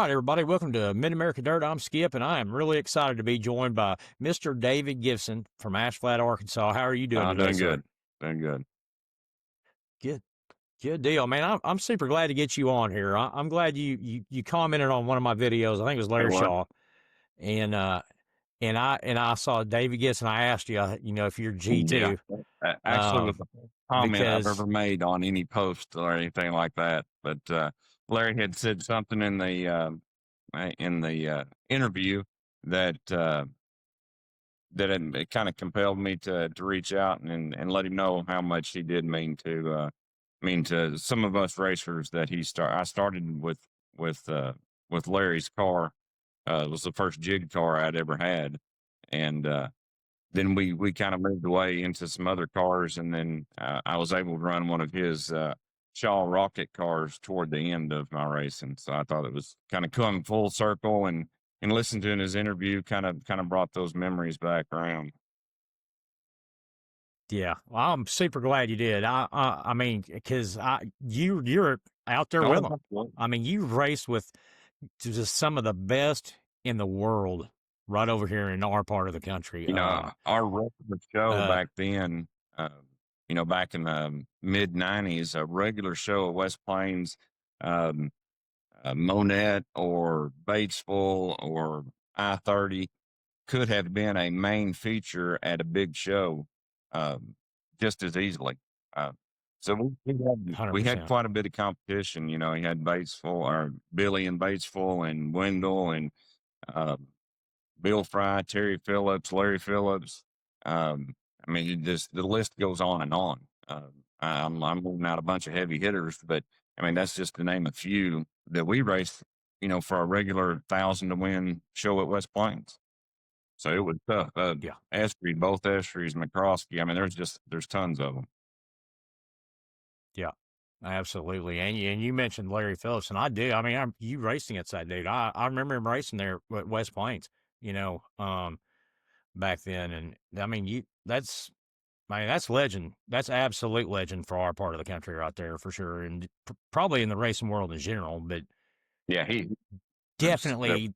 right, everybody. Welcome to Mid America Dirt. I'm Skip, and I am really excited to be joined by Mr. David Gibson from Ash Flat, Arkansas. How are you doing today, Doing sir? good. Doing good. Good, good deal, man. I'm super glad to get you on here. I'm glad you commented on one of my videos. I think it was Larry What? Shaw, and I saw David Gibson. I asked you, if you're Yeah. G2, Actually, was the first comment I've because ever made on any post or anything like that. But Larry had said something in the interview that that it kind of compelled me to reach out and let him know how much he did mean to some of us racers that I started with Larry's car. It was the first jig car I'd ever had, and then we kind of moved away into some other cars, and then I was able to run one of his Shaw rocket cars toward the end of my racing. So I thought it was kind of come full circle, and listening to his interview kind of brought those memories back around. yeah, well, I'm super glad you did. I mean, because you're out there with them. Oh, I mean, you raced with just some of the best in the world right over here in our part of the country. Our regular show Uh, back then, uh, back in the mid '90s, a regular show at West Plains. Um, Monette or Batesville or I-30 could have been a main feature at a big show, um, just as easily. Uh, so we had 100%. quite a bit of competition. You had Batesville or Billy and Batesville and Wendell and uh, Bill Fry, Terry Phillips, Larry Phillips. I mean, the list goes on and on. I'm moving out a bunch of heavy hitters, but I mean that's just to name a few that we raced. For a regular 1,000 to win show at West Plains. So it was tough. Yeah, Estrie, both Estries, McCroskey. I mean, there's tons of them. yeah, absolutely. And you mentioned Larry Phillips, and I do. I mean, you raced against that dude. I remember him racing there at West Plains. Back then, and I mean, that's legend. That's absolute legend for our part of the country right there for sure, and probably in the racing world in general. But Yeah, he was. definitely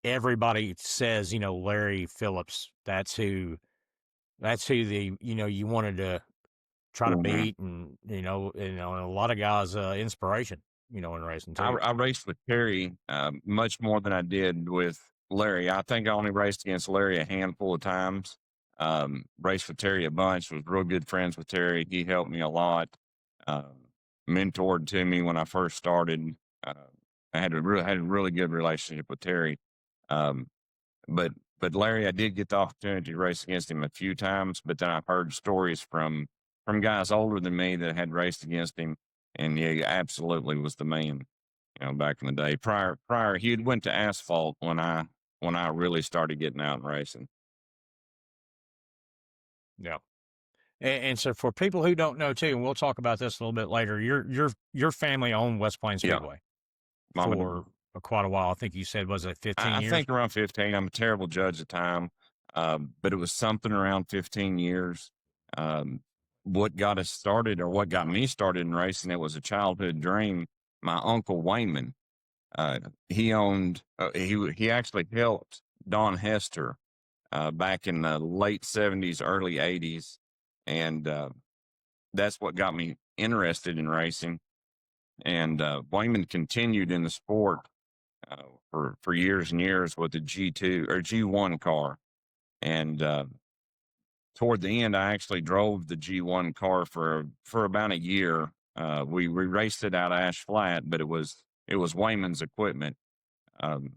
everybody says, Larry Phillips, that's who you wanted to try to Mhm. beat, and a lot of guys inspiration, in racing too. I raced with Terry much more than I did with Larry. I think I only raced against Larry a handful of times. Raced with Terry a bunch. Was real good friends with Terry. He helped me a lot. Mentored to me when I first started. Uh, I had a really good relationship with Terry. Um, but but Larry, I did get the opportunity to race against him a few times. But then I've heard stories from guys older than me that had raced against him, and yeah, he absolutely was the man. Back in the day. Prior, he had went to asphalt when I really started getting out and racing. Yeah. And so for people who don't know too, and we'll talk about this a little bit later, your family owned West Plains Yeah, Speedway mom and dad. for quite a while. I think you said, was it 15 I years? think around 15. I'm a terrible judge of time, but it was something around 15 years. Um, what got us started, or what got me started in racing, it was a childhood dream. My uncle Wayman, he owned. He actually helped Don Hester back in the late 70s, early 80s, and that's what got me interested in racing. And Wayman continued in the sport uh, for years and years with the G2 or G1 car. And toward the end, I actually drove the G1 car for about a year. We raced it out of Ash Flat, but it was Wayman's equipment um,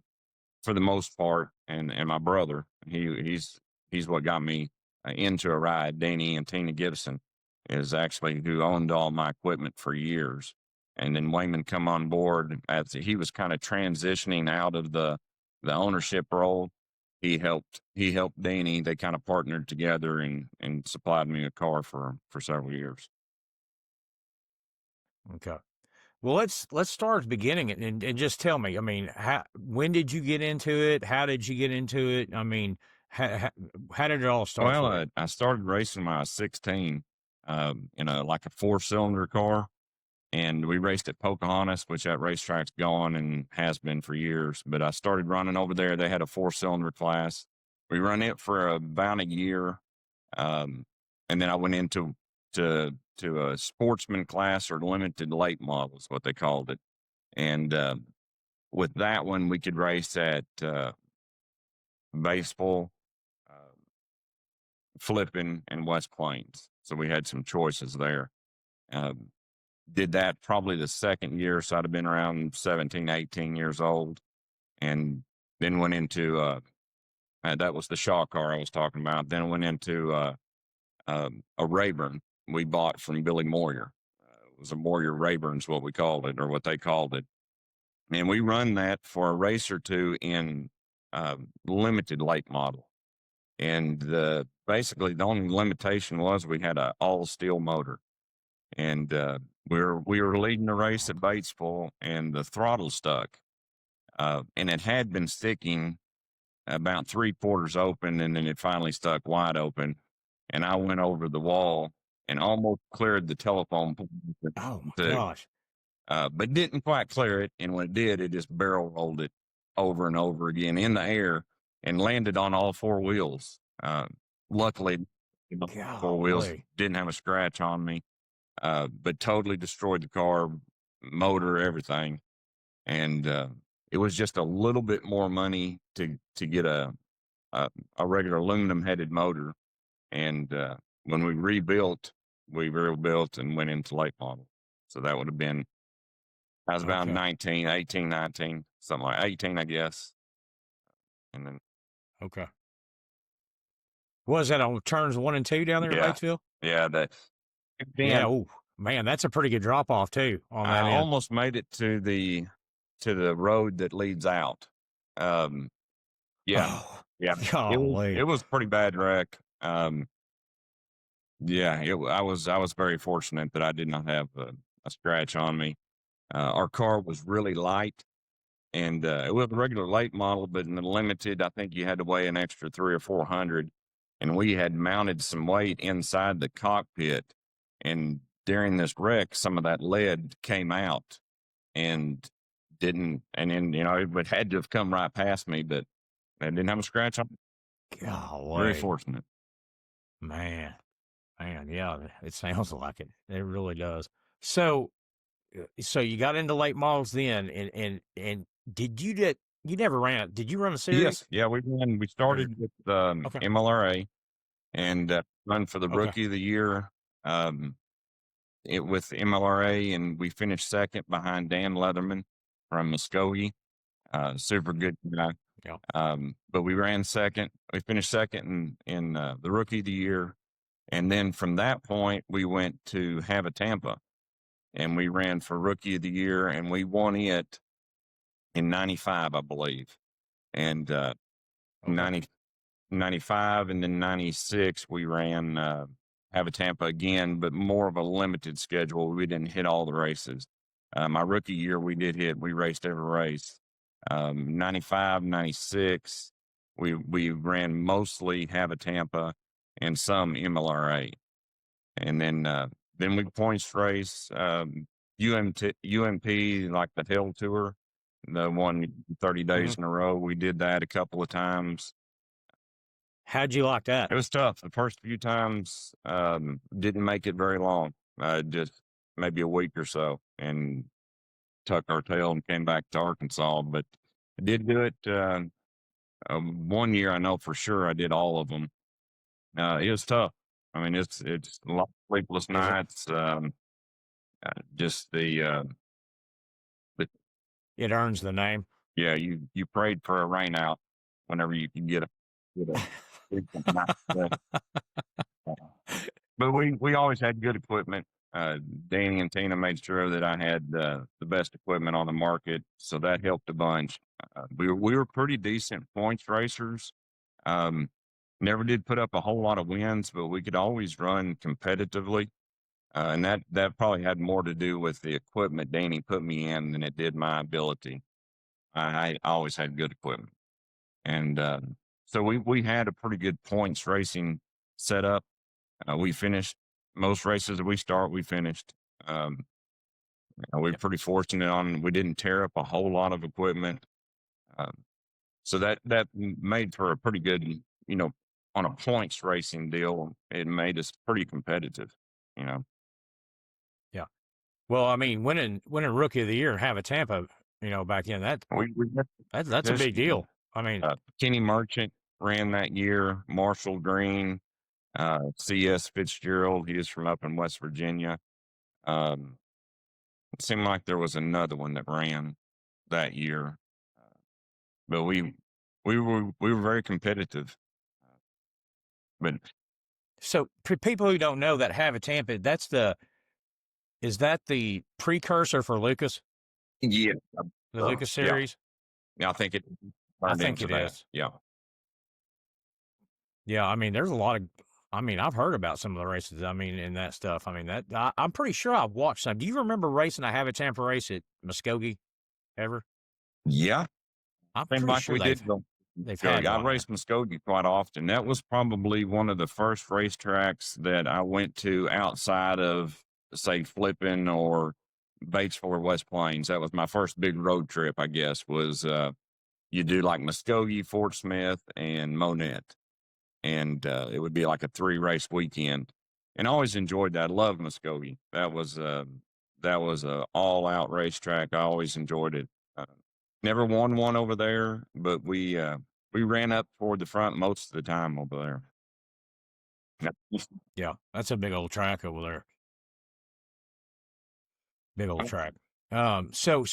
for the most part, and my brother. He's what got me into a ride. Danny and Tina Gibson is actually who owned all my equipment for years. And then Wayman come on board as he was kind of transitioning out of the ownership role. He helped Danny. They kind of partnered together and supplied me a car for several years. Okay. Well, let's start at the beginning and just tell me. I mean, when did you get into it? How did you get into it? I mean, how did it all start Well, for you? I started racing when I was 16, like a 4-cylinder car. and we raced at Pocahontas, which that racetrack's gone and has been for years. But I started running over there. They had a 4-cylinder class. We run it for about a year, and then I went into a sportsman class or limited late models, what they called it. And with that one, we could race at Baseball, uh, Flipping, and West Plains. So we had some choices there. Did that probably the second year, so I'd have been around 17, 18 years old, and then went into that was the Shaw car I was talking about. Then I went into a Rayburn we bought from Billy Moyer. It was a Moyer Rayburn's what we called it, or what they called it, and we run that for a race or two in limited late model. And basically the only limitation was we had a all steel motor, and we were leading the race at Batesville, and the throttle stuck, and it had been sticking about 3/4 open, and then it finally stuck wide open, and I went over the wall and almost cleared the telephone pole Oh my too, gosh. but didn't quite clear it. And when it did, it just barrel rolled it over and over again in the air and landed on all 4 wheels. Luckily, four wheels Golly. didn't have a scratch on me, but totally destroyed the car, motor, everything. And it was just a little bit more money to get a regular aluminum headed motor. And when we rebuilt and went into late model. So that would have been, I was about Okay. 19, 18, 19, something like 18, I guess. And then, Okay. Was that on turns 1 and 2 down there yeah, at Batesville? yeah, Yeah. then Oh man, that's a pretty good drop off too on I that end. almost made it to the road that leads out. Yeah, Oh, yeah, golly. it was a pretty bad wreck. Yeah, I was very fortunate that I did not have a scratch on me. Our car was really light, and it was a regular late model, but in the limited, I think you had to weigh an extra 300 or 400. And we had mounted some weight inside the cockpit, and during this wreck, some of that lead came out and didn't, and then it had to have come right past me, but I didn't have a scratch on it. Very Golly. fortunate. Man. Man, yeah, it sounds like it. It really does. So you got into late models then, and did you never ran? Did you run a series? Yes, yeah, we started with Okay. MLRA and run for the Okay. rookie of the year. With MLRA, and we finished second behind Dan Leatherman from Muskogee. Super good guy. Yeah. But we ran second. We finished second in the rookie of the year. And then from that point, we went to Tampa, and we ran for rookie of the year, and we won it in 95, I believe. And Okay. 95, and then 96, we ran Tampa again, but more of a limited schedule. We didn't hit all the races. My rookie year, we raced every race. 95, 96, we ran mostly Tampa and some MLRA. And then we points race, UMP, like the Hill Tour, the one 30 days in a row. We did that a couple of times. How'd you like that? It was tough. The first few times, didn't make it very long, just maybe a week or so, and tucked our tail and came back to Arkansas. But I did do it. One year, I know for sure I did all of them. It was tough. I mean, it's a lot of sleepless Is it? nights. Just the It earns the name. yeah, you prayed for a rain out whenever you could get a decent night. But we always had good equipment. Danny and Tina made sure that I had the best equipment on the market, so that helped a bunch. We were pretty decent points racers. Never did put up a whole lot of wins, but we could always run competitively. And that probably had more to do with the equipment Danny put me in than it did my ability. I always had good equipment, and so we had a pretty good points racing setup. We finished most races that we finished. We're Yeah. pretty fortunate on we didn't tear up a whole lot of equipment. Um, so that made for a pretty good, you know, on a points racing deal. It made us pretty competitive. You know, Yeah. Well, I mean, winning Rookie of the Year and Tampa, back in we got that's a this big deal. I mean, Kenny Merchant ran that year. Marshall Green, C.S. Fitzgerald. He is from up in West Virginia. Um, it seemed like there was another one that ran that year, but we were very competitive. But so for people who don't know that Tampa, is that the precursor for Lucas, yeah, the Lucas yeah, series? yeah, I think it I turned think into it that. is. Yeah. Yeah, I mean, there's a lot of. I mean, I've heard about some of the races. I mean, and that stuff. I mean, I'm pretty sure I've watched some. Do you remember racing a Tampa race at Muskogee ever? Yeah. I'm Seemed pretty like sure we did go they've had Muskogee. I one there. raced Muskogee quite often. That was probably one of the first racetracks that I went to outside of, say, Flippin or Batesville, West Plains. That was my first big road trip, I guess, was you do like Muskogee, Fort Smith, and Monette. And it would be like a 3-race weekend. And I always enjoyed that. I loved Muskogee. That was a all out racetrack. I always enjoyed it. Uh, Never won one over there, but we ran up toward the front most of the time over there. Yeah. Yeah, that's a big old track over there. Big old track. So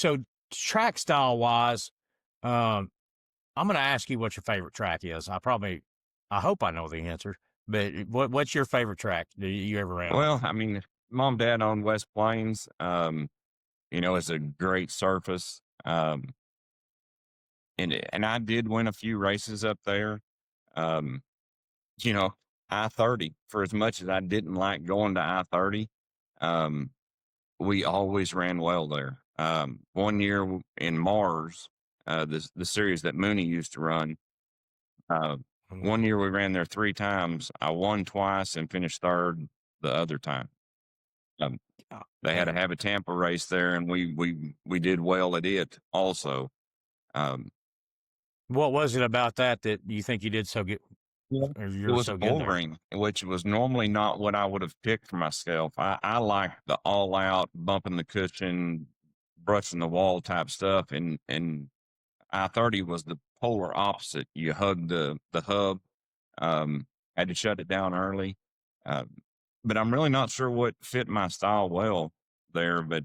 track style wise, um, I'm going to ask you what your favorite track is. I hope I know the answer, but what's your favorite track that you ever ran on? Well, I mean, mom, dad owned West Plains. It's a great surface. And I did win a few races up there. Um, you know, I-30, for as much as I didn't like going to I-30, um, we always ran well there. One year in Mars, the series that Mooney used to run, uh, Mhm. one year we ran there 3 times. I won twice and finished third the other time. Um, Oh, they had to man. have a Tampa race there, and we did well at it also. Um, What was it about that you think you did so good, Yeah. or It you're was a so good bull there? ring, which was normally not what I would have picked for myself. I like the all out bumping the cushion, brushing the wall type stuff, and I-30 was the polar opposite. You hug the hub, um, had to shut it down early. Uh, but I'm really not sure what fit my style well there. But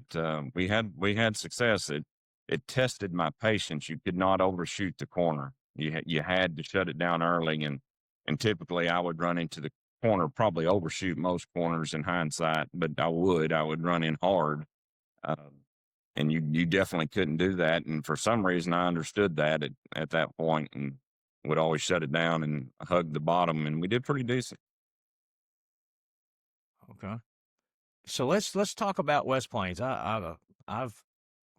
we had success. It tested my patience. You could not overshoot the corner. You had to shut it down early, and typically I would run into the corner, probably overshoot most corners in hindsight, but I would run in hard. Um, and you definitely couldn't do that. And for some reason, I understood that at that point and would always shut it down and hug the bottom. And we did pretty decent. Okay. So let's talk about West Plains. I've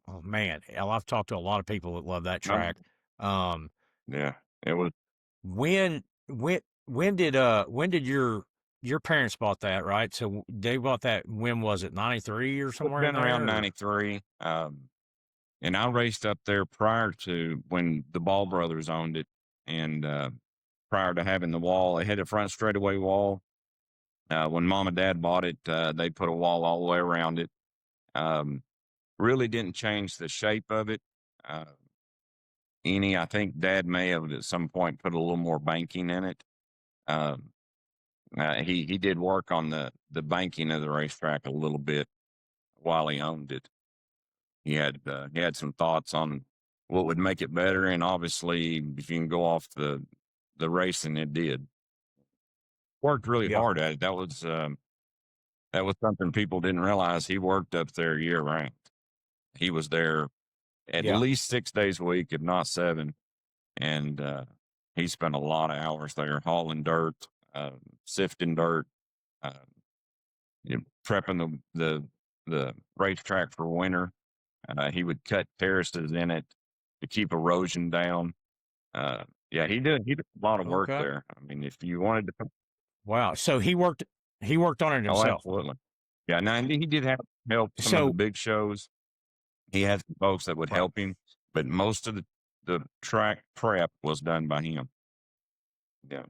oh man, hell, I've talked to a lot of people that love that Um, track. Um, yeah, it was when did your parents bought that, right? So they bought that, when was it, 93 or it's somewhere in been around there? Or? 93. And I raced up there prior to when the Ball brothers owned it. And prior to having the wall, they had a front straightaway wall. When mom and dad bought it, they put a wall all the way around it. Um, really didn't change the shape of it. Uh, I think dad may have at some point put a little more banking in it. Um, he did work on the banking of the racetrack a little bit while he owned it. He had some thoughts on what would make it better, and obviously, if you can go off the racing, it did. Worked really Yeah, hard at it. That was something people didn't realize. He worked up there year round. He was there at yeah. least 6 days a week, if not 7. And he spent a lot of hours there hauling dirt, uh, sifting dirt, uh, prepping the racetrack for winter. He would cut terraces in it to keep erosion down. Yeah, he did a lot of work Okay. there. I mean, if you wanted to, Wow. So he worked on it oh, himself. absolutely. Yeah, now he did have help some of the So big shows. He had some folks that would right. help him, but most of the track prep was done by him. Yeah.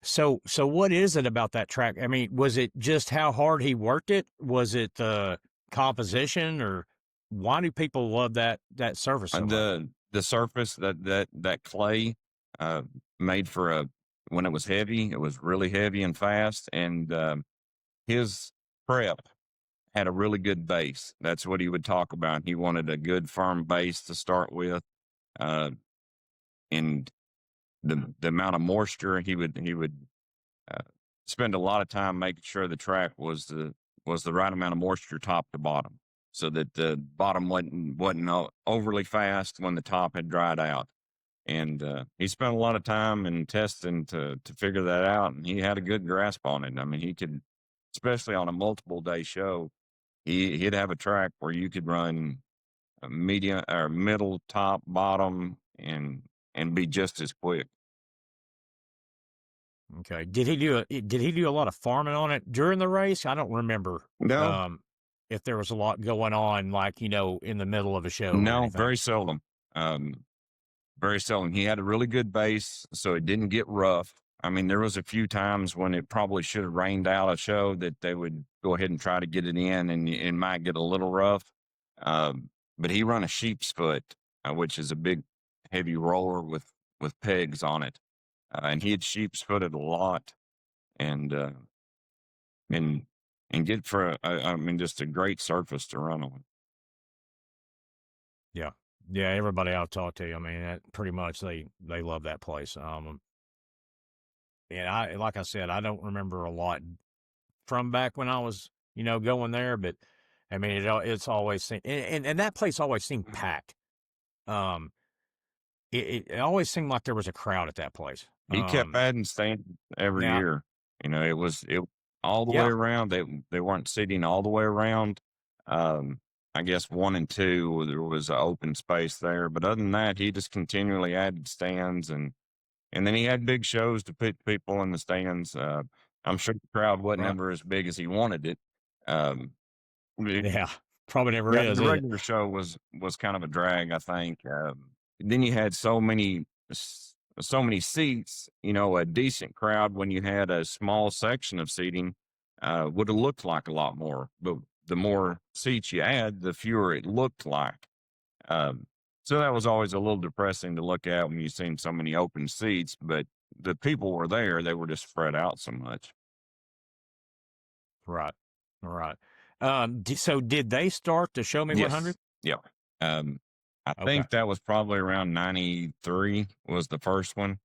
So what is it about that track? I mean, was it just how hard he worked it? Was it the composition, or why do people love that surface so And much? the surface that clay uh, made for a when it was heavy, it was really heavy and fast. And his prep had a really good base. That's what he would talk about. He wanted a good firm base to start with, uh, and the amount of moisture he would uh, spend a lot of time making sure the track was the right amount of moisture top to bottom, so that the bottom wasn't overly fast when the top had dried out. And he spent a lot of time and testing to figure that out, and he had a good grasp on it. I mean, he could, especially on a multiple day show, he'd have a track where you could run a medium or middle, top, bottom, and be just as quick. Okay. Did he do a lot of farming on it during the race? I don't remember No, um if there was a lot going on, like, in the middle of a show or no, anything. very seldom. Um, Very seldom. He had a really good base, so it didn't get rough. I mean, there was a few times when it probably should have rained out a show that they would go ahead and try to get it in, and it might get a little rough. But he run a sheep's foot, which is a big, heavy roller with pegs on it, and he had sheep's footed a lot, and and and get for I mean, just a great surface to run on. Yeah. Yeah, everybody I've talked to, I mean, that pretty much they love that place. And I like I said, I don't remember a lot from back when I was, going there, but I mean, it's always seemed, and that place always seemed packed. Um, it always seemed like there was a crowd at that place. He kept adding stands every Now, year. You know, it all the way yeah, around. They weren't seating all the way around. Um, I guess 1 and 2 there was an open space there, but other than that, he just continually added stands, and then he had big shows to put people in the stands. I'm sure the crowd wasn't right, ever as big as he wanted it. Um, yeah, probably never yeah, is, the is it? regular show was kind of a drag, I think. Then you had so many seats. You know, a decent crowd when you had a small section of seating would have looked like a lot more. But the more seats you add, the fewer it looked like. Um, so that was always a little depressing to look at when you seen so many open seats. But the people were there; they were just spread out so much. Right, right. So did they start the Show Me Yes. 100? Yep. Um, I Okay, think that was probably around 93 was the first one.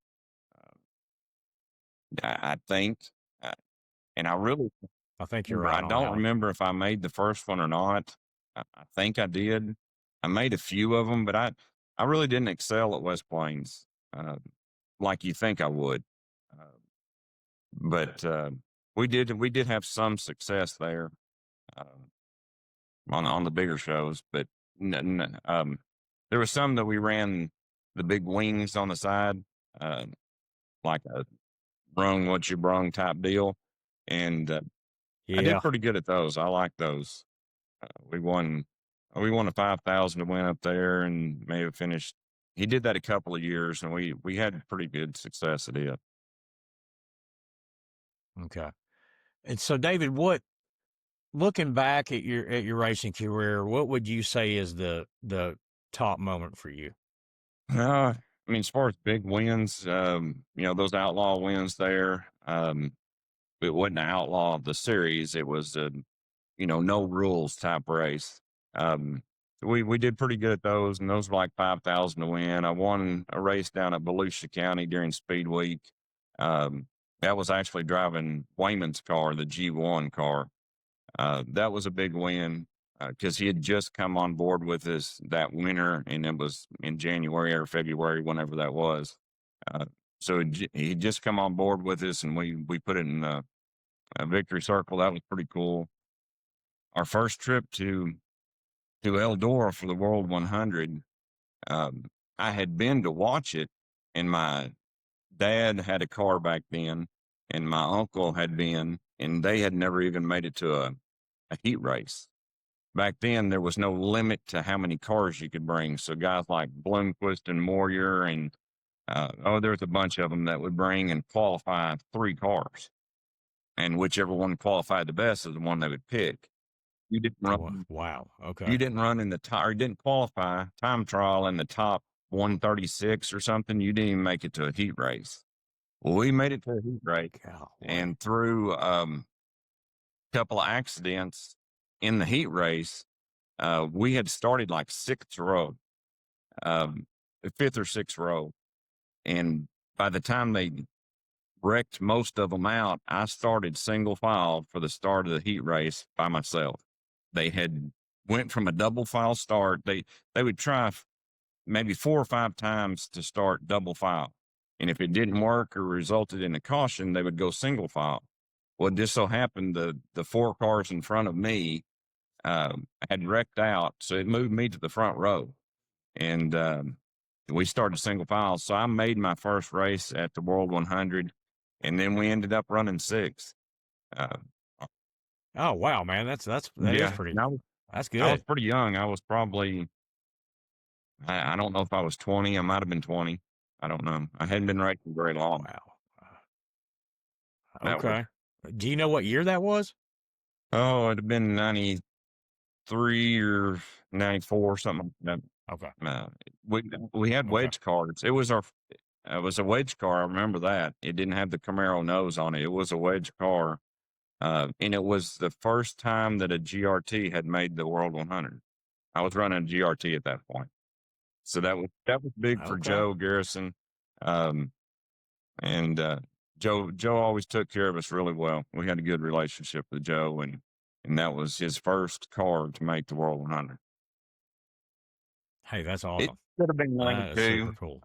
I think, uh, and I really I think you're remember, right I on that don't one. remember if I made the first one or not. I think I did. I made a few of them, but I really didn't excel at West Plains, like you think I would. Uh, but we did have some success there, um, on the bigger shows, but there was some that we ran the big wings on the side, uh, like a brung what you brung type deal, and I did Yeah. pretty good at those. I like those. We won. We won a 5,000 to win up there, and may have finished. He did that a couple of years, and we had pretty good success at it. Okay. And so, David, looking back at your racing career, what would you say is the top moment for you? I mean, as far as big wins, those outlaw wins there. It wasn't an outlaw of the series. It was a, no rules type race. Um, we did pretty good at those, and those were like 5,000 to win. I won a race down at Volusia County during Speed Week. That was actually driving Wayman's car, the G1 car. That was a big win because he had just come on board with us that winter, and it was in January or February, whenever that was. Uh, so he just come on board with us, and we put it in a victory circle. That was pretty cool. Our first trip to Eldora for the World 100, um, I had been to watch it, and my dad had a car back then, and my uncle had been, and they had never even made it to a heat race. back then there was no limit to how many cars you could bring. So guys like Bloomquist and Moyer and there's a bunch of them that would bring and qualify 3 cars, and whichever one qualified the best is the one they would pick. You didn't run. Wow. You Okay. didn't run in the top, or didn't qualify time trial in the top 136 or something. You didn't even make it to a heat race. Well, we made it to a heat race, Golly. and through couple of accidents in the heat race, we had started like 6th row, um, 5th or 6th row. And by the time they wrecked most of them out, I started single file for the start of the heat race by myself. They had went from a double file start. They would try maybe 4 or 5 times to start double file. And if it didn't work or resulted in a caution, they would go single file. Well, it just so happened the 4 cars in front of me had wrecked out, so it moved me to the front row, and we started single file. So I made my first race at the World 100, and then we ended up running 6th. Uh, Oh wow, man, that is yeah, pretty. and That's I was good. pretty young. I was probably I don't know if I was 20. I might have been 20. I don't know. I hadn't been racing very long. Wow. That was Okay. Do you know what year that was? it'd have been 93 or 94, something like Okay. that. We had Okay. wedge cards. It was a wedge car. I remember that. It didn't have the Camaro nose on it. It was a wedge car. And it was the first time that a GRT had made the World 100. I was running a GRT at that point. So that was big for Okay. Joe Garrison. Um, and Joe always took care of us really well. We had a good relationship with Joe, and that was his first car to make the World 100. Hey, that's It awesome. could have been That is super 92. cool.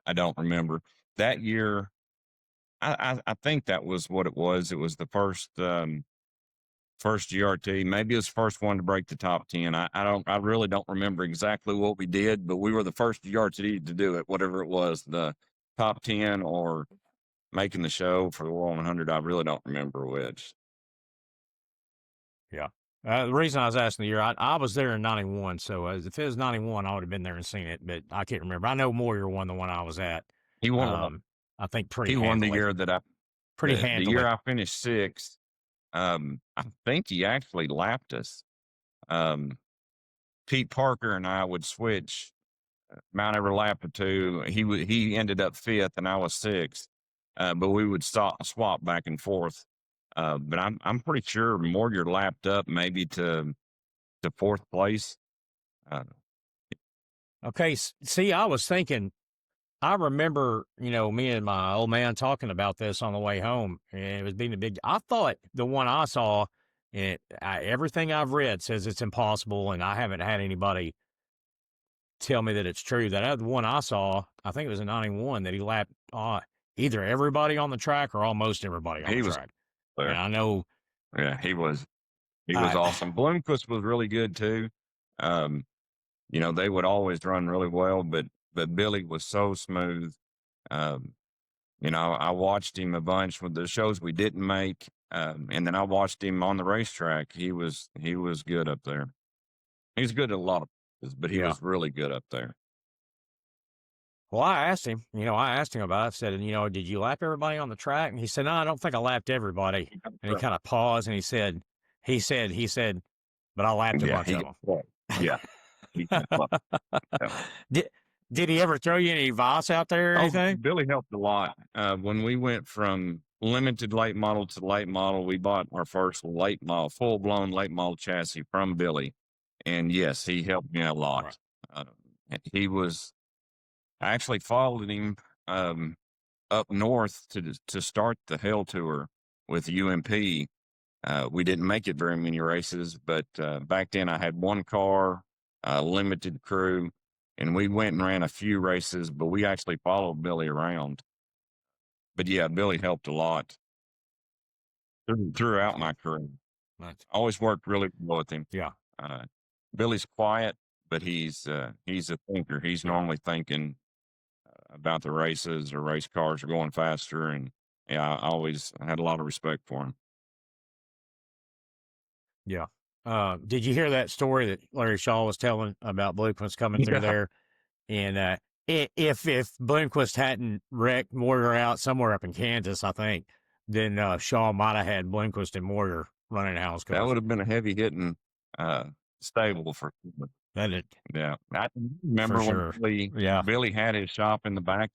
I don't remember that year. I think that was what it was. It was the first GRT. Maybe it was the first one to break the top 10. I really don't remember exactly what we did, but we were the first GRT to do it, whatever it was, the top 10 or making the show for the World 100. I really don't remember which. Yeah. The reason I was asking the year, I was there in '91, so if it was '91, I would have been there and seen it, but I can't remember. I know Moyer won the one I was at. He won. I think pretty He won the handily. year that Pretty the year handily. I finished 6th. I think he actually lapped us. Um, Pete Parker and I would switch Mount every lap or 2. He ended up 5th and I was 6th. But we would swap back and forth. But I'm pretty sure Morgan lapped up maybe to 4th place. Okay. See, I was thinking, I remember, me and my old man talking about this on the way home, and it was being a big. I thought the one I saw, everything I've read says it's impossible, and I haven't had anybody tell me that it's true. That other one I saw, I think it was in '91, that he lapped either everybody on the track or almost everybody on He the was track. And there. I know, Yeah, he was. He was I, awesome. Bloomquist was really good too. Um, they would always run really well, but Billy was so smooth. Um, I watched him a bunch with the shows we didn't make, and then I watched him on the racetrack. He was good up there. He's good at a lot of places, but he yeah. was really good up there. Well, I asked him, about it. I said, did you lap everybody on the track? And he said, no, I don't think I lapped everybody. And he kind of paused and he said, but I lapped a Yeah, bunch of them. yeah. He got plucked. Did, did he ever throw you any advice out there or Oh, anything? Billy helped a lot. When we went from limited late model to late model, we bought our first late model, full blown late model chassis from Billy. And yes, he helped me a Right. lot. I actually followed him up north to start the Hell Tour with UMP. We didn't make it very many races, but back then I had one car, limited crew, and we went and ran a few races, but we actually followed Billy around. But yeah, Billy helped a lot throughout my career. Nice. Always worked really well with him. Yeah. Billy's quiet, but he's a thinker. He's normally thinking about the races or race cars are going faster, and yeah, I always had a lot of respect for him. Yeah. Did you hear that story that Larry Shaw was telling about Bloomquist coming through Yeah, there? And if Bloomquist hadn't wrecked Moyer out somewhere up in Kansas, I think, then Shaw might have had Bloomquist and Moyer running house that cars. would have been a heavy hitting stable for. That it Yeah, I for remember when sure. Yeah. Billy had his shop in the back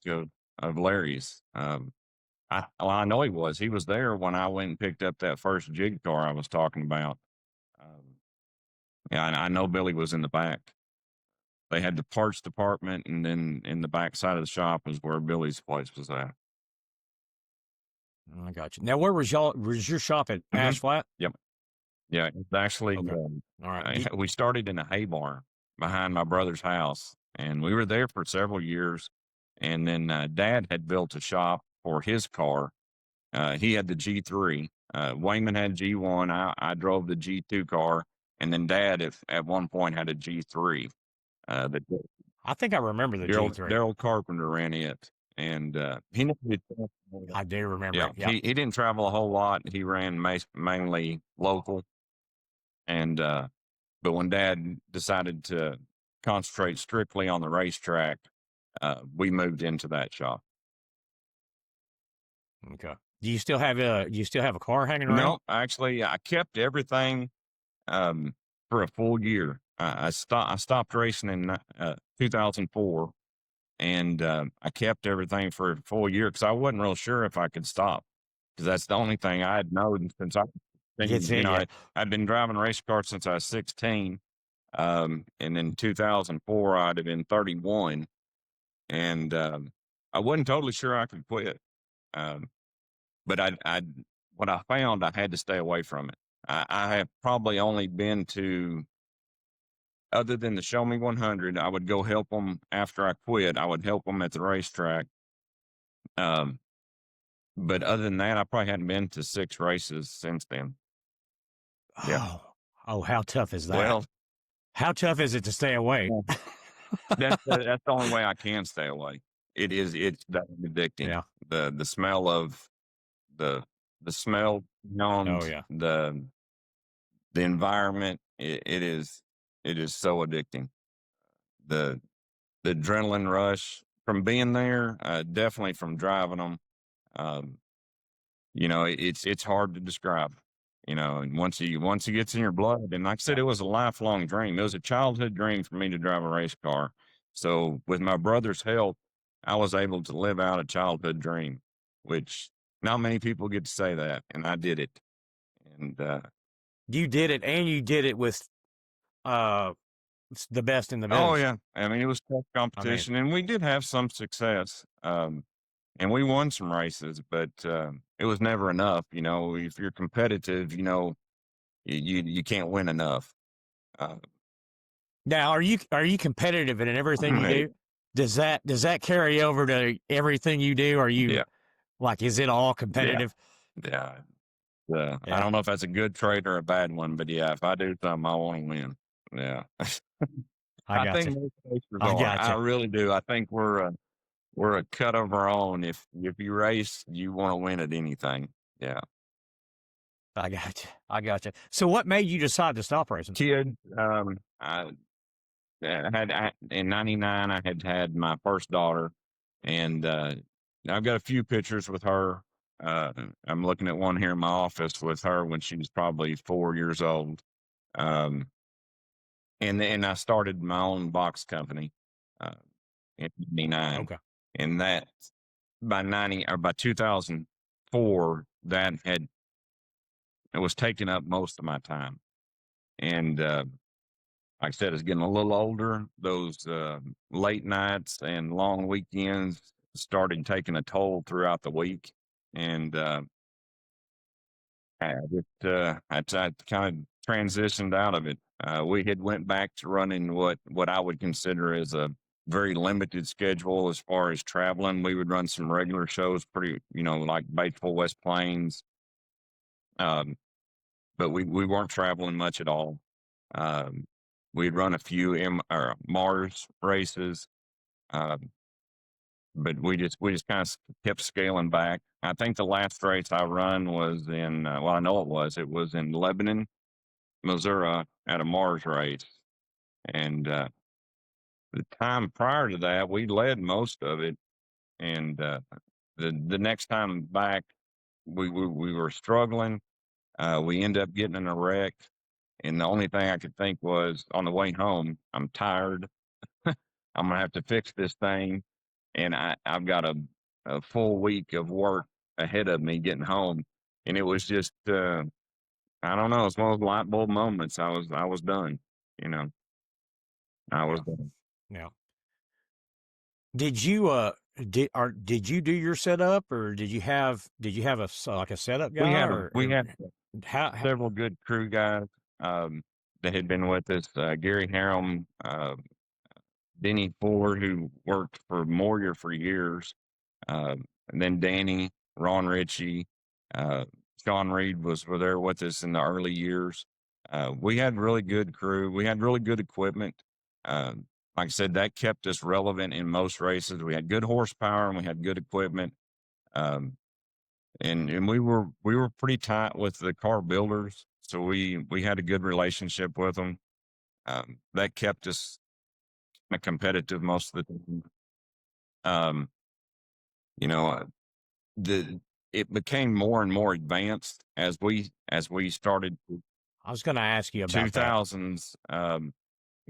of Larry's. I know he was. He was there when I went and picked up that first jig car I was talking about. Um, yeah, I know Billy was in the back. They had the parts department, and then in the back side of the shop is where Billy's place was at. I got you. Now, where was your shop at Ash Flat? Yep. Yeah, it's actually, Okay. All right. we started in a hay barn behind my brother's house, and we were there for several years. And then Dad had built a shop for his car. He had the G3. Wayman had G1. I drove the G2 car, and then Dad, at one point, had a G3. That I think I remember the G3. Daryl Carpenter ran it, and he never did. I do remember Yeah, it. Yeah. he didn't travel a whole lot. He ran mainly local, and but when Dad decided to concentrate strictly on the racetrack, we moved into that shop. Okay. Do you still have a car hanging around? No, actually, I kept everything for a full year. I stopped racing in 2004, and I kept everything for a full year because I wasn't real sure if I could stop, because that's the only thing I had known since I, Gets in ya. I'd been driving race cars since I was 16. And in 2004, I'd have been 31, and I wasn't totally sure I could quit. But what I found, I had to stay away from it. I have probably only been to, other than the Show Me 100, I would go help them after I quit. I would help them at the racetrack. But other than that, I probably hadn't been to 6 races since then. Yeah. Oh, how tough is that? Well, how tough is it to stay away? that's the only way I can stay away. It's that addicting. Yeah. The smell of the smell, Oh yeah. the environment, it is so addicting. The adrenaline rush from being there, definitely from driving them. It's hard to describe. And once it gets in your blood, and like I said, it was a lifelong dream. It was a childhood dream for me to drive a race car. So with my brother's help, I was able to live out a childhood dream, which not many people get to say that, and I did it. And you did it, and you did it with the best in the business. oh yeah, I mean, it was tough competition, and we did have some success. And we won some races, but it was never enough. If you're competitive, you can't win enough. Now, are you competitive in everything you do? Does that carry over to everything you do? Are you is it all competitive? Yeah. I don't know if that's a good trait or a bad one, but yeah, if I do something, I want to win. Yeah. I think most racers are. I really do. I think we're a cut of our own. If you race, you want to win at anything. Yeah. I got you. So what made you decide to stop racing? Kid, I had in '99. I had my first daughter, and I've got a few pictures with her. I'm looking at one here in my office with her when she was probably 4 years old. And I started my own box company in '99. Okay. And that by 2004, it was taking up most of my time. And like I said, it's getting a little older. Those late nights and long weekends started taking a toll throughout the week. And I kind of transitioned out of it. We had went back to running what I would consider as a very limited schedule as far as traveling. We would run some regular shows, pretty, like Batesville, West Plains. But we weren't traveling much at all. We'd run a few Mars races, but we just kind of kept scaling back. I think the last race I run was in, I know it was in Lebanon, Missouri at a Mars race. And the time prior to that, we led most of it. And the next time back, we were struggling. We ended up getting in a wreck. And the only thing I could think was on the way home, I'm tired. I'm gonna have to fix this thing, and I've got a full week of work ahead of me getting home, and it was just I don't know, it's one of those light bulb moments. I was done, you know, I was Yeah. done. Yeah. Did you did you do your setup, or did you have like a setup We guy, had we or had how several good crew guys that had been with us. Gary Harrum, Denny Ford, who worked for Moyer for years, uh, and then Danny, Ron Ritchie, uh, Sean Reed were there with us in the early years. We had really good crew. We had really good equipment. Uh, like I said, that kept us relevant in most races. We had good horsepower and we had good equipment. Um, and we were pretty tight with the car builders, so we had a good relationship with them. That kept us competitive most of the time. Um, you know, the it became more and more advanced as we started I was going to ask you about that. 2000s.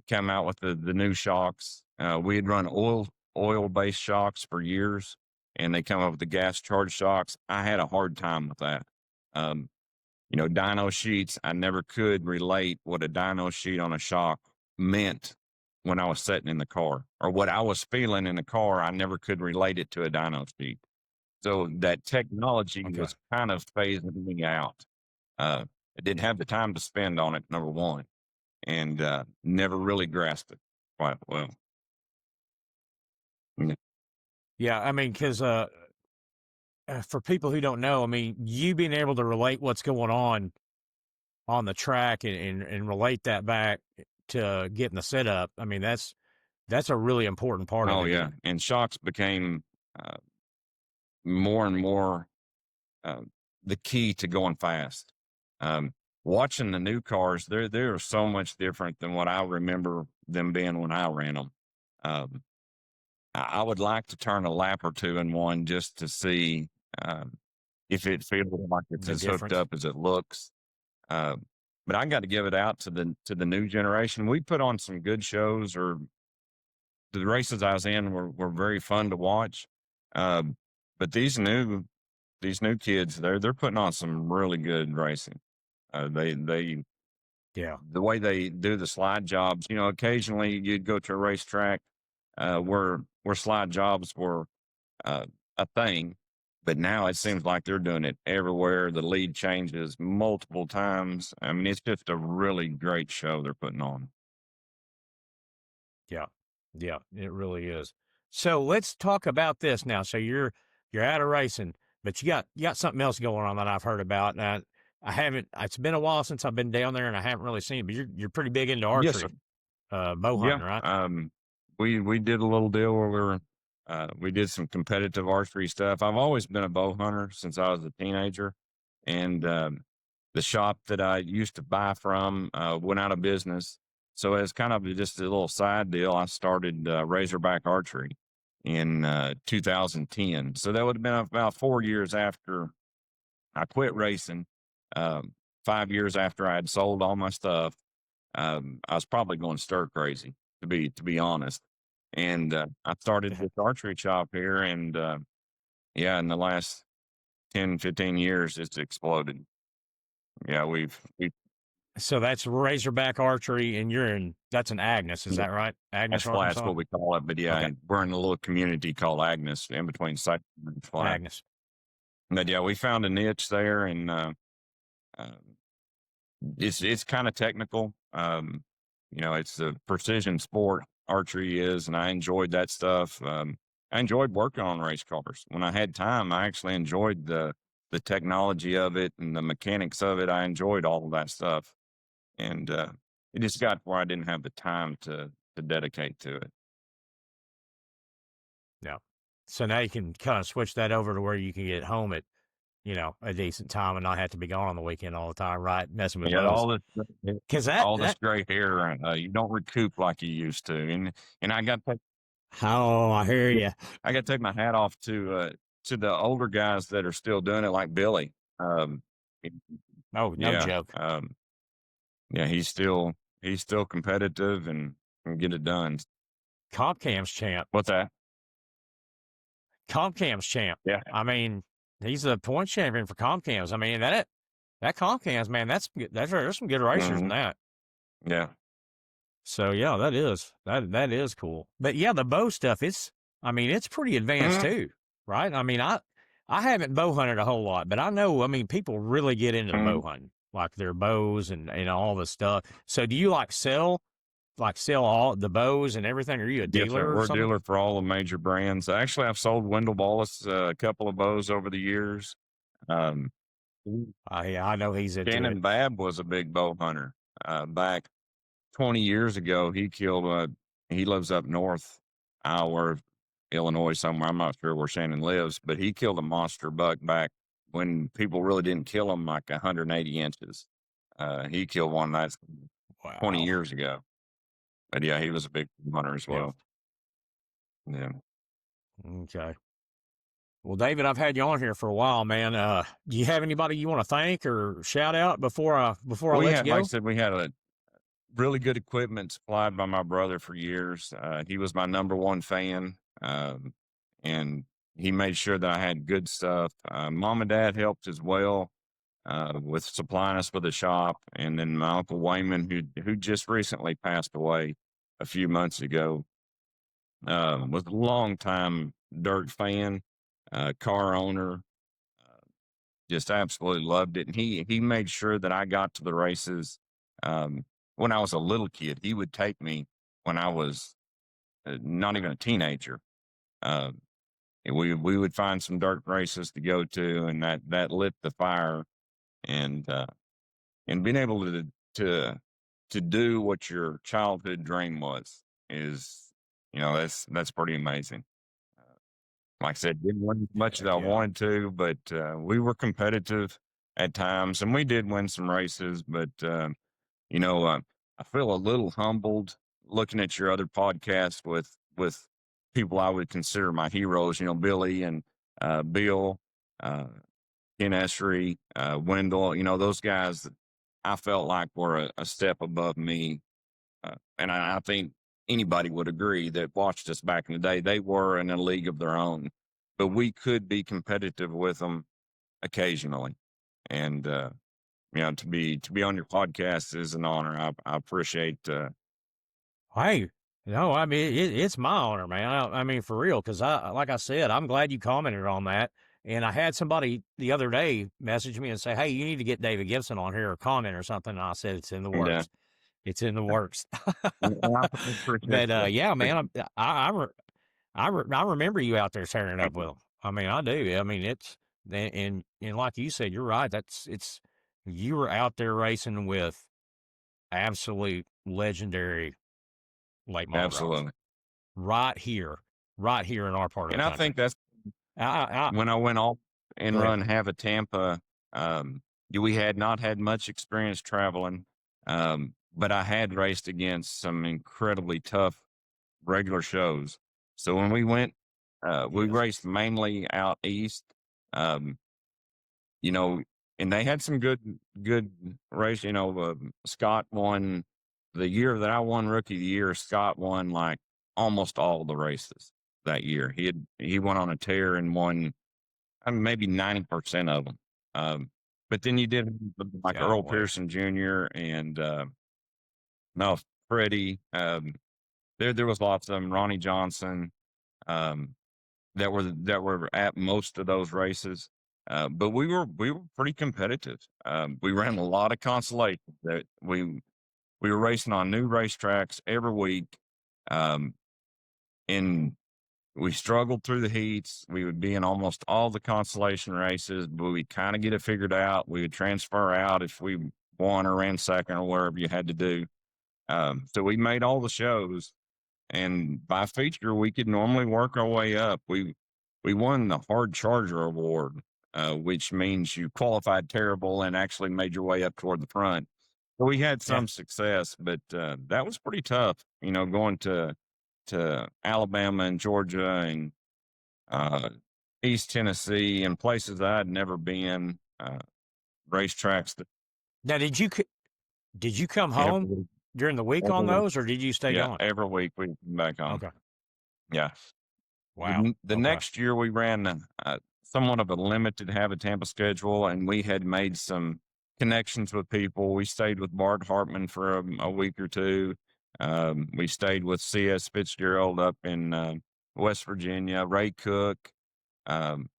Come out with the new shocks. We had run oil based shocks for years, and they come up with the gas charged shocks. I had a hard time with that. Um, dyno sheets. I never could relate what a dyno sheet on a shock meant when I was sitting in the car, or what I was feeling in the car. I never could relate it to a dyno sheet. So that technology Okay. was kind of phasing me out. I didn't have the time to spend on it, number one, and never really grasped it quite well. Mm. Yeah, I mean, because for people who don't know, I mean, you being able to relate what's going on the track and relate that back to getting the setup, I mean, that's a really important part of Oh it. yeah, and shocks became uh, more and more uh, the key to going fast. Um, Watching the new cars, they're so much different than what I remember them being when I ran them. Um, I would like to turn a lap or two in one just to see um, if it feels like it's The as hooked difference. up as it looks. Uh, but I got to give it out to the new generation. We put on some good shows, or the races I was in were very fun to watch. Uh, but these new kids, they're putting on some really good racing. They Yeah. the way they do the slide jobs. Occasionally you'd go to a racetrack where slide jobs were uh, a thing, but now it seems like they're doing it everywhere. The lead changes multiple times. I mean, it's just a really great show they're putting on. Yeah. Yeah, it really is. So let's talk about this now. So you're out of racing, but you got something else going on that I've heard about. And I haven't. It's been a while since I've been down there, and I haven't really seen it. But you're pretty big into Yes, sir. archery, bow Yeah. hunting, right? We did a little deal where we did some competitive archery stuff. I've always been a bow hunter since I was a teenager, and the shop that I used to buy from went out of business. So as kind of just a little side deal, I started Razorback Archery in 2010. So that would have been about 4 years after I quit racing. Um, 5 years after I had sold all my stuff. I was probably going stir crazy, to be honest. And I started this archery shop here, and yeah, in the last 10, 15 years, it's exploded. Yeah, we So that's Razorback Archery, and that's an Agnes, is yeah, that right? that's Agnes, Flat's Arkansas? what we call it. But yeah, Okay, we're in a little community called Agnes, in between Cypress and Flat. Agnes. But yeah, we found a niche there, and uh, it's kind of technical. It's a precision sport, archery is, and I enjoyed that stuff. I enjoyed working on race cars. When I had time, I actually enjoyed the technology of it and the mechanics of it. I enjoyed all of that stuff, and it just got where I didn't have the time to dedicate to it. Yeah. So now you can kind of switch that over to where you can get home a decent time and not have to be gone on the weekend all the time, right? Messing with Yeah, bows. Because all this that, gray hair, you don't recoup like you used to, and oh, I hear you. I got to take my hat off to the older guys that are still doing it, like Billy. He- Oh, no yeah, joke. yeah, he's still competitive and can get it done. Comp Cam's champ. What's that? Comp Cam's champ. Yeah. I mean, he's the point champion for Comp Cams. I mean, that Comp Cams, man, there's some good racers in Mhm. that. Yeah. So yeah, that is cool. But yeah, the bow stuff, it's pretty advanced Mhm. too, right? I mean, I haven't bow hunted a whole lot, but I know, people really get into the bow Mhm. hunting, like their bows and all the stuff. So do you sell all the bows and everything? Are you a Yes, sir. dealer or We're a something? dealer for all the major brands. Actually, I've sold Wendell Wallace a couple of bows over the years. Um, Yeah, I know he's into it. Shannon Babb was a big bow hunter. Back 20 years ago, he lives up north, Iowa, Illinois, somewhere. I'm not sure where Shannon lives, but he killed a monster buck back when people really didn't kill him like 180 inches. He killed one that's 20 Wow. years ago. But yeah, he was a big hunter as Yeah. well. Yeah. Okay. Well, David, I've had you on here for a while, man. Do you have anybody you want to thank or shout out before I We let you had, like I go? said, we had a really good equipment supplied by my brother for years. He was my number one fan, and he made sure that I had good stuff. Mom and Dad helped as well with supplying us with a shop, and then my uncle Wayman, who just recently passed away a few months ago, was a long time dirt fan, car owner. Just absolutely loved it, and he made sure that I got to the races. When I was a little kid, he would take me when I was not even a teenager. Uh, and we would find some dirt races to go to, and that lit the fire. And and being able to to do what your childhood dream was is, that's pretty amazing. Like I said, didn't win as much as Heck I yeah. wanted to, but we were competitive at times, and we did win some races. But you know, uh, I feel a little humbled looking at your other podcast with people I would consider my heroes. Billy and Bill, uh, Ken Essery, Wendell. Those guys that I felt like were a step above me, and I think anybody would agree that watched us back in the day. They were in a league of their own, but we could be competitive with them occasionally. And to be on your podcast is an honor. I appreciate. Hey, no, it's my honor, man. For real, because like I said, I'm glad you commented on that. And I had somebody the other day message me and say, "Hey, you need to get David Gibson on here or comment or something." And I said, "It's in the Yeah, works. It's in the works." I appreciate But that. yeah, man, I remember you out there tearing it up with them. I do. It's and like you said, you're right. You were out there racing with absolute legendary late model draws Absolutely, right here in our part of and the I country. think that's I when I went off and Go ahead. run half of Tampa. We had not had much experience traveling, but I had raced against some incredibly tough regular shows. So when we went, we Yes. raced mainly out east, um, you know, and they had some good race. Scott won the year that I won Rookie of the Year. Scott won like almost all the races that year. He went on a tear and won maybe 90% of them. But then you did like Earl Golly. Pearson Jr. and no Freddie. There was lots of them. Ronnie Johnson. Um, that were at most of those races. But we were pretty competitive. We ran a lot of consolation. That we were racing on new racetracks every week, um, and we struggled through the heats. We would be in almost all the consolation races, but we'd kind of get it figured out. We would transfer out if we won or ran second or whatever you had to do. So we made all the shows, and by feature, we could normally work our way up. We won the Hard Charger Award which means you qualified terrible and actually made your way up toward the front. So we had Yeah. some success, but that was pretty tough. Going to Alabama and Georgia and uh, East Tennessee and places I had never been, racetracks that Now, did you come home every, during the week every on week, those, or did you stay yeah, going? every week we come back home. Okay. Yeah. Wow. The Okay. next year we ran somewhat of a limited Tampa schedule, and we had made some connections with people. We stayed with Bart Hartman for a week or two. We stayed with C.S. Fitzgerald up in West Virginia, Ray Cook. Um,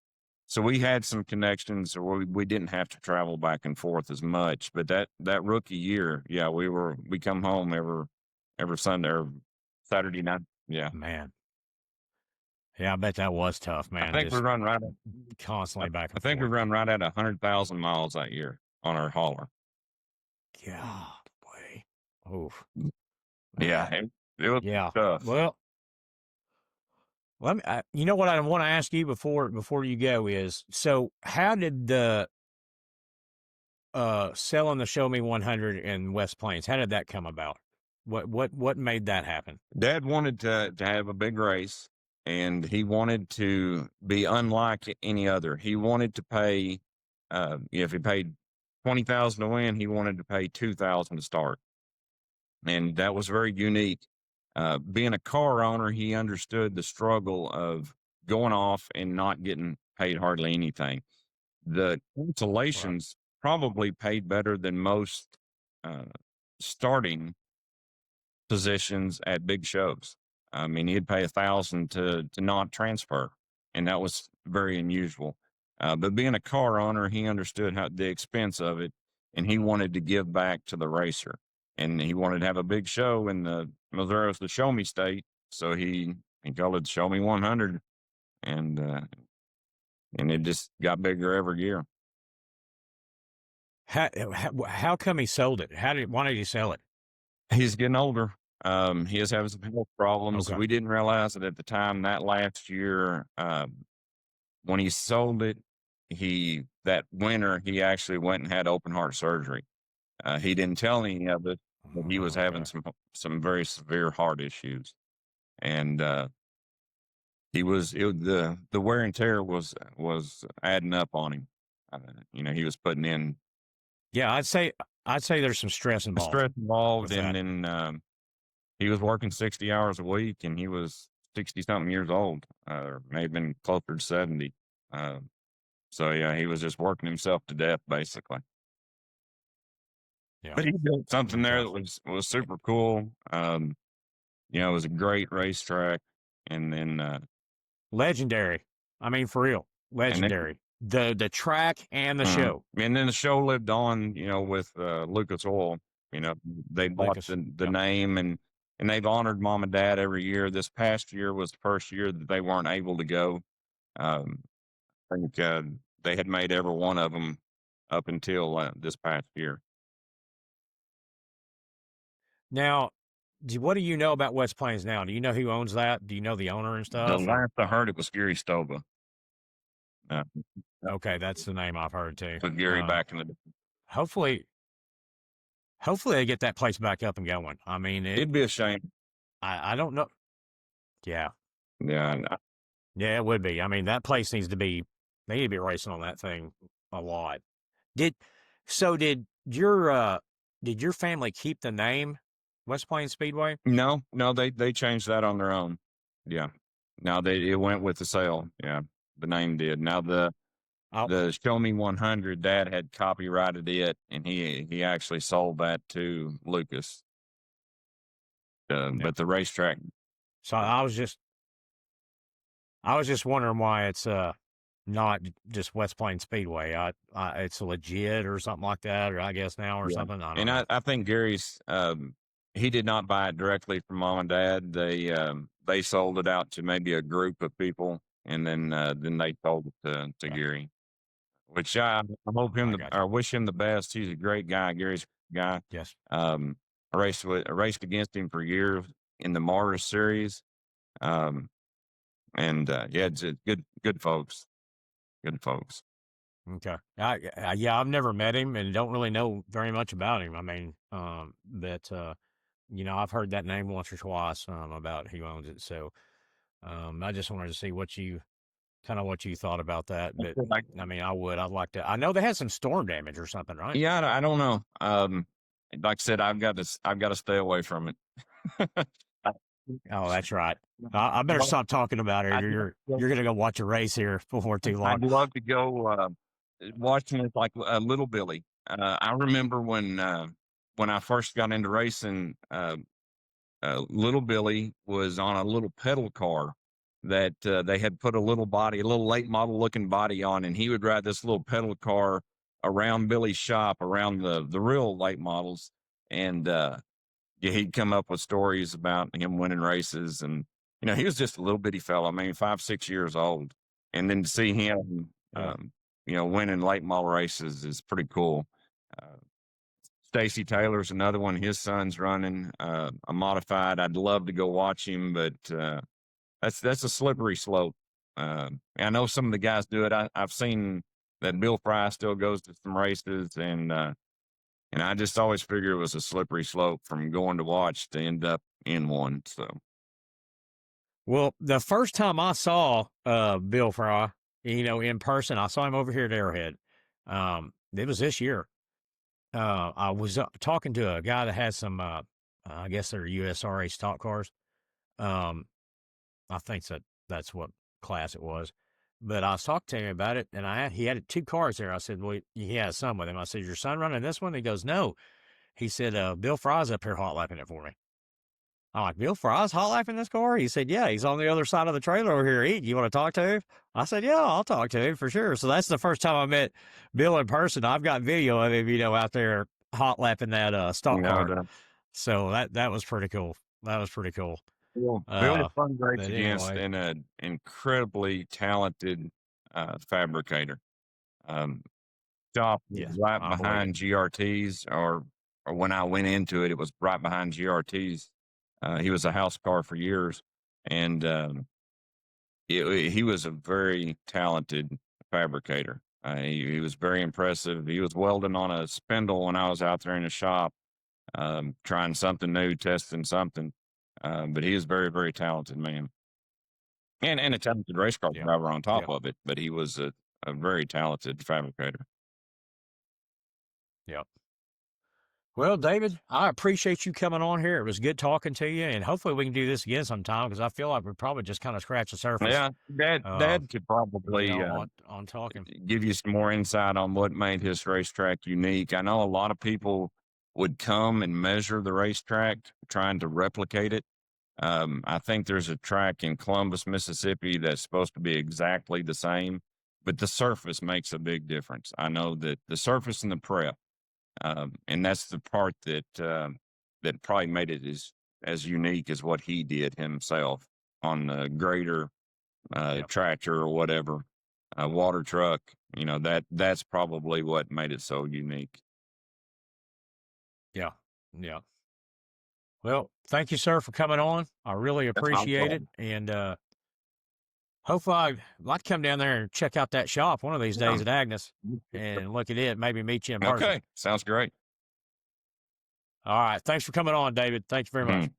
so we had some connections, so we didn't have to travel back and forth as much. But that rookie year, yeah, we come home every Sunday or Saturday night. Yeah. Man. Yeah, I bet that was tough, I man. think we Just run right constantly back I and think we forth. run right at 100,000 miles that year on our hauler. God, boy. Oof, Yeah, man. it was Yeah. tough. Well, let me. You know what I want to ask you before you go is, so how did the selling the Show Me 100 in West Plains? How did that come about? What made that happen? Dad wanted to have a big race, and he wanted to be unlike any other. He wanted to pay, if he paid 20,000 to win, he wanted to pay 2,000 to start, and that was very unique. Being a car owner, he understood the struggle of going off and not getting paid hardly anything. The Right. consolations probably paid better than most uh, starting positions at big shows. I mean, he'd pay 1,000 to not transfer, and that was very unusual. But being a car owner, he understood how the expense of it, and he wanted to give back to the racer, and he wanted to have a big show in the Missouri's the Show Me State, so he called it Show Me 100, and uh, and it just got bigger every year. How come he sold it? Why did he sell it? He's getting older. He is having some health problems. Okay. We didn't realize it at the time. That last year, when he sold it, that winter he actually went and had open heart surgery. He didn't tell any of it, but he was having Okay. some very severe heart issues, and the wear and tear was adding up on him. He was putting in Yeah, I'd say there's some stress involved stress involved, with and that. then he was working 60 hours a week, and he was 60 something years old, or may have been closer to 70. Uh, so yeah, he was just working himself to death basically. Yeah. But he built something there Okay. that was super cool. It was a great racetrack, and then Legendary. I mean, for real, and then legendary. The track and the show. and then the show lived on, with Lucas Oil. They bought Lucas. the Yep. name, and they've honored mom and dad every year. This past year was the first year that they weren't able to go. Um, I think they had made every one of them up until this past year. Now, what do you know about West Plains now? Do you know who owns that? Do you know the owner and The stuff? Or last I heard, it was Gary Stova. Uh, okay, that's the name I've heard too. with Gary back in the day. Hopefully, hopefully they get that place back up and going. I mean, It'd be a shame. I don't know. Yeah, Yeah, and yeah, it would be. I mean, that place needs to be. They need to be racing on that thing a lot. Did did your family keep the name West Plains Speedway? no, they changed that on their own. Yeah, now it went with the sale. Yeah, the name did. Now Oh, the Show Me 100, Dad had copyrighted it, and he actually sold that to Lucas. yeah. But the racetrack, So I was just wondering why it's not just West Plains Speedway. It's legit or something like that, or I guess now or yeah, something. I don't and know. I think Gary's he did not buy it directly from mom and dad. They sold it out to maybe a group of people, and then they sold it to Okay, Gary. Which I hope I got you. I wish him the best. He's a great guy. Gary's a guy. Yes. Um, I raced against him for years in the Mars series. Um, and yeah, it's good folks, good folks. Okay. Yeah, I've never met him and don't really know very much about him. I mean, but I've heard that name once or twice about who owns it. So I just wanted to see what you thought about that. But Like, I mean, I'd like to. I know they had some storm damage or something, right? yeah, I don't know. Like I said, I've got to stay away from it. I, Oh, that's right. I better stop talking about it. I'd You're gonna go watch a race here before too long. love to go watching it like Little Billy. I remember when I first got into racing, Little Billy was on a little pedal car that they had put a little late model looking body on, and he would ride this little pedal car around Billy's shop, around the real late models, and yeah, he'd come up with stories about him winning races, and he was just a little bitty fella. I mean, 5, 6 years old, and then to see him, Yeah. winning late model races is pretty cool. Uh, Stacy Taylor's another one. His son's running a modified. I'd love to go watch him, but that's a slippery slope. I know some of the guys do it. I've seen that Bill Fry still goes to some races, and I just always figured it was a slippery slope from going to watch to end up in one. So Well, the first time I saw Bill Fry, in person, I saw him over here at Arrowhead. It was this year. I was talking to a guy that had some, I guess they're USRA stock cars. Um, I think that's what class it was. But I was talking to him about it, and he had 2 cars there. I said, "Well, he has some with him." I said, "Your son running this one?" He goes, "No." He said, "Bill Fry's up here hot lapping it for me." I'm like, "Bill Fry's hot lapping this car?" He said, "Yeah, he's on the other side of the trailer over here eating. You want to talk to him?" I said, "Yeah, I'll talk to him for sure." So that's the first time I met Bill in person. I've got video of him, out there hot lapping that you stock know, car. the, So that was pretty cool. That was pretty cool. Bill was fun to race But against, anyway, and an incredibly talented fabricator. Um, Shop was yes, right I believe it. behind GRTs, or when I went into it, it was right behind GRTs. He was a house car for years, and he was a very talented fabricator. He was very impressive. He was welding on a spindle when I was out there in the shop, trying something new, testing something. But he is very, very talented man, and a talented race car Yeah, driver on top yeah, of it. But he was a very talented fabricator. yeah. Well, David, I appreciate you coming on here. It was good talking to you, and hopefully we can do this again sometime because I feel like we probably just kind of scratched the surface. Yeah, Dad could probably On talking. give you some more insight on what made his racetrack unique. I know a lot of people would come and measure the racetrack trying to replicate it. I think there's a track in Columbus, Mississippi that's supposed to be exactly the same, but the surface makes a big difference. I know that the surface and the prep, and that's the part that probably made it as unique as what he did himself on the grader, Yep. tractor or whatever, water truck. That's probably what made it so unique. Yeah. Yeah. Well, thank you, sir, for coming on. I really That's not a appreciate it. problem. And hopefully I'd like to come down there and check out that shop one of these days at Agnes Yeah. and look at it, maybe meet you in person. Okay, sounds great. All right. Thanks for coming on, David. Thank you very much. Mhm.